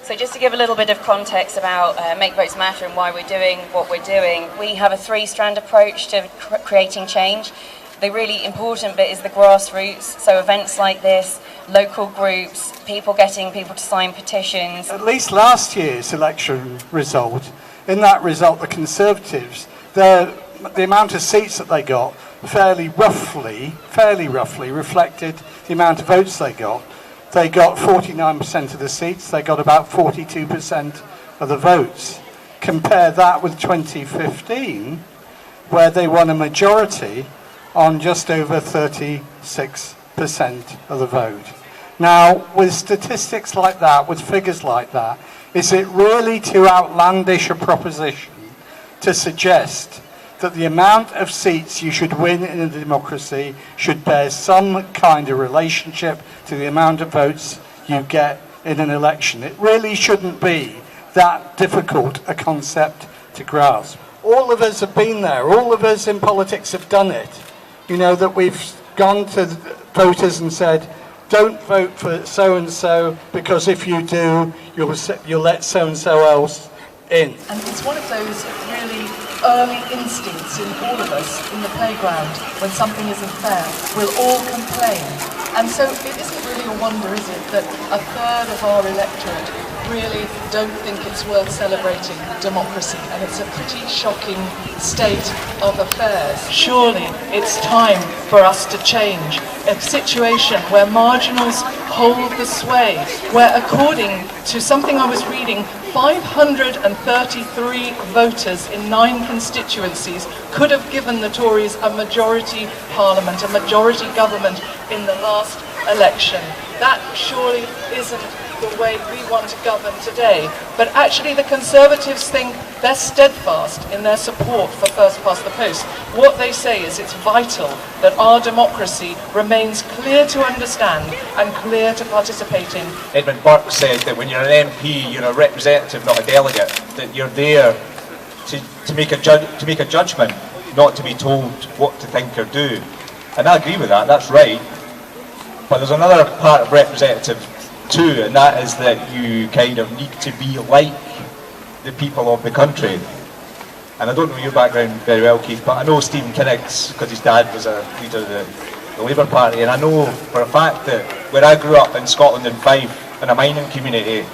So just to give a little bit of context about Make Votes Matter and why we're doing what we're doing, we have a three-strand approach to creating change. The really important bit is the grassroots, so events like this, local groups, people getting people to sign petitions. At least last year's election result, in that result the Conservatives, the amount of seats that they got fairly roughly reflected the amount of votes they got. They got 49% of the seats, they got about 42% of the votes. Compare that with 2015, where they won a majority on just over 36% of the vote. Now, with statistics like that, with figures like that, is it really too outlandish a proposition to suggest that the amount of seats you should win in a democracy should bear some kind of relationship to the amount of votes you get in an election? It really shouldn't be that difficult a concept to grasp. All of us have been there. All of us in politics have done it. You know, that we've gone to voters and said, don't vote for so-and-so, because if you do, you'll let so-and-so else in. And it's one of those really early instincts in all of us in the playground. When something isn't fair, we'll all complain. And so it isn't really a wonder, is it, that a third of our electorate really don't think it's worth celebrating democracy, and it's a pretty shocking state of affairs. Surely it's time for us to change a situation where marginals hold the sway, where according to something I was reading, 533 voters in 9 constituencies could have given the Tories a majority parliament, a majority government in the last election. That surely isn't the way we want to govern today. But actually the Conservatives think they're steadfast in their support for first past the post. What they say is it's vital that our democracy remains clear to understand and clear to participate in. Edmund Burke said that when you're an MP, you're a representative, not a delegate, that you're there to make a judgment, not to be told what to think or do. And I agree with that, that's right. But there's another part of representative too, and that is that you kind of need to be like the people of the country. And I don't know your background very well, Keith, but I know Stephen Kinnock's, because his dad was a leader of the Labour Party, and I know for a fact that where I grew up in Scotland in Fife, in a mining community,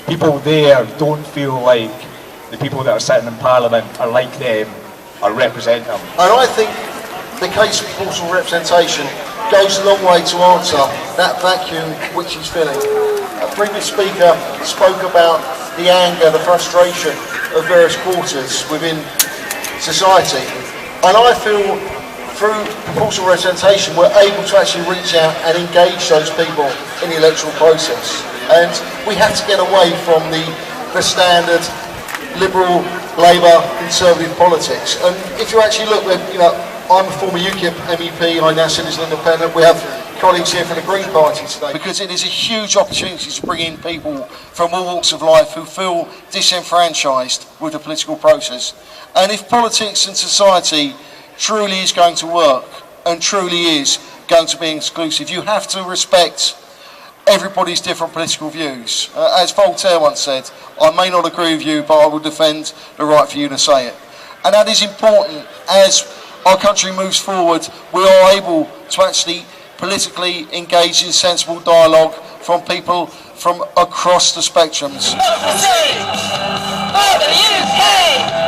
people there don't feel like the people that are sitting in Parliament are like them, or represent them. And I think the case of proportional representation goes a long way to answer that vacuum which he's filling. A previous speaker spoke about the anger, the frustration of various quarters within society. And I feel through proportional representation we're able to actually reach out and engage those people in the electoral process. And we have to get away from the standard Liberal, Labour, Conservative politics. And if you actually look at, I'm a former UKIP MEP, I now sit as an independent. We have colleagues here from the Green Party today, because it is a huge opportunity to bring in people from all walks of life who feel disenfranchised with the political process. And if politics and society truly is going to work and truly is going to be inclusive, you have to respect everybody's different political views. As Voltaire once said, I may not agree with you, but I will defend the right for you to say it. And that is important. As our country moves forward, we are able to actually politically engage in sensible dialogue from people from across the spectrums. Democracy! For the UK!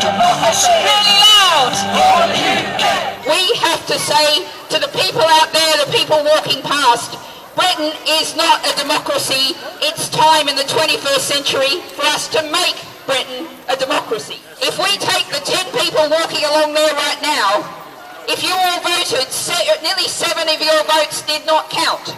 Democracy! Really loud! For the UK! We have to say to the people out there, the people walking past, Britain is not a democracy. It's time in the 21st century for us to make Britain a democracy. If we take the 10 people walking along there right now, if you all voted, nearly 7 of your votes did not count.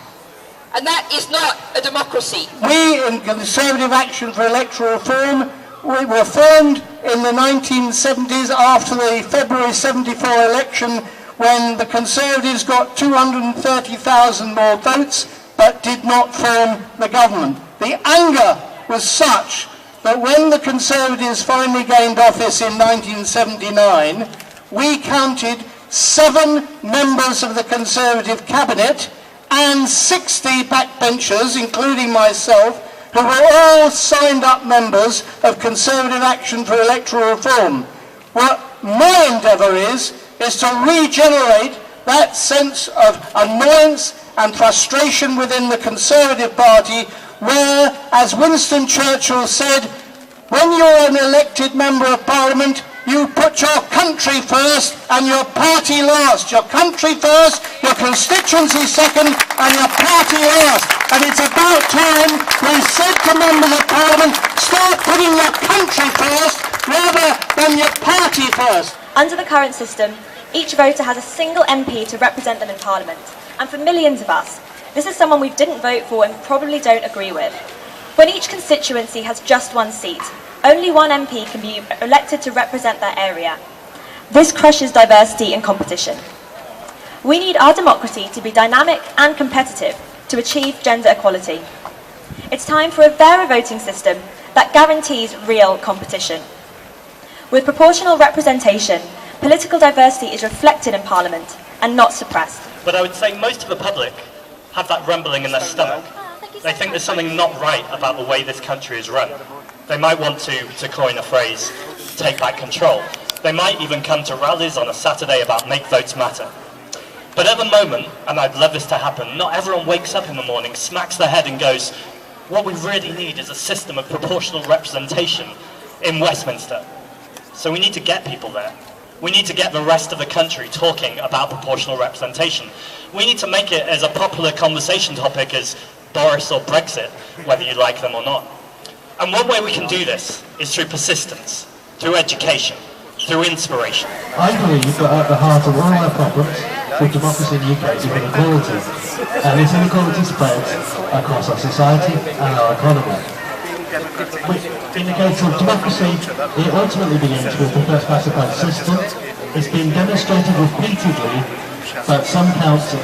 And that is not a democracy. We in Conservative Action for Electoral Reform, we were formed in the 1970s after the February 74 election, when the Conservatives got 230,000 more votes but did not form the government. The anger was such that when the Conservatives finally gained office in 1979, we counted 7 members of the Conservative cabinet and 60 backbenchers, including myself, who were all signed up members of Conservative Action for Electoral Reform. What my endeavour is to regenerate that sense of annoyance and frustration within the Conservative Party where, as Winston Churchill said, when you're an elected member of Parliament, you put your country first and your party last. Your country first, your constituency second, and your party last. And it's about time we said to members of Parliament, start putting your country first rather than your party first. Under the current system, each voter has a single MP to represent them in Parliament. And for millions of us, this is someone we didn't vote for and probably don't agree with. When each constituency has just one seat, only one MP can be elected to represent that area. This crushes diversity and competition. We need our democracy to be dynamic and competitive to achieve gender equality. It's time for a fairer voting system that guarantees real competition. With proportional representation, political diversity is reflected in Parliament and not suppressed. But I would say most of the public have that rumbling in their stomach. They think there's something not right about the way this country is run. They might want to coin a phrase, take back control. They might even come to rallies on a Saturday about make votes matter. But at the moment, and I'd love this to happen, not everyone wakes up in the morning, smacks their head and goes, what we really need is a system of proportional representation in Westminster. So we need to get people there. We need to get the rest of the country talking about proportional representation. We need to make it as a popular conversation topic as Boris or Brexit, whether you like them or not. And one way we can do this is through persistence, through education, through inspiration. I believe that at the heart of all our problems with democracy in the UK is inequality. And this inequality spreads across our society and our economy. In the case of democracy, it ultimately begins with the first past the post system. It's been demonstrated repeatedly that some votes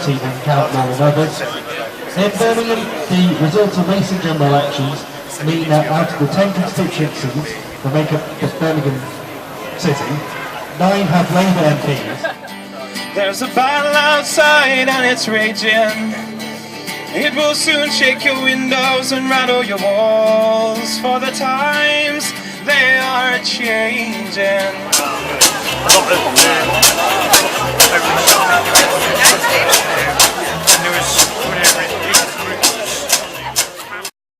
even count more than others. In Birmingham, the results of recent general elections mean that out of the 10 constituencies that make up the Birmingham city, 9 have Labour MPs. There's a battle outside and it's raging. It will soon shake your windows and rattle your walls, for the times they are changing.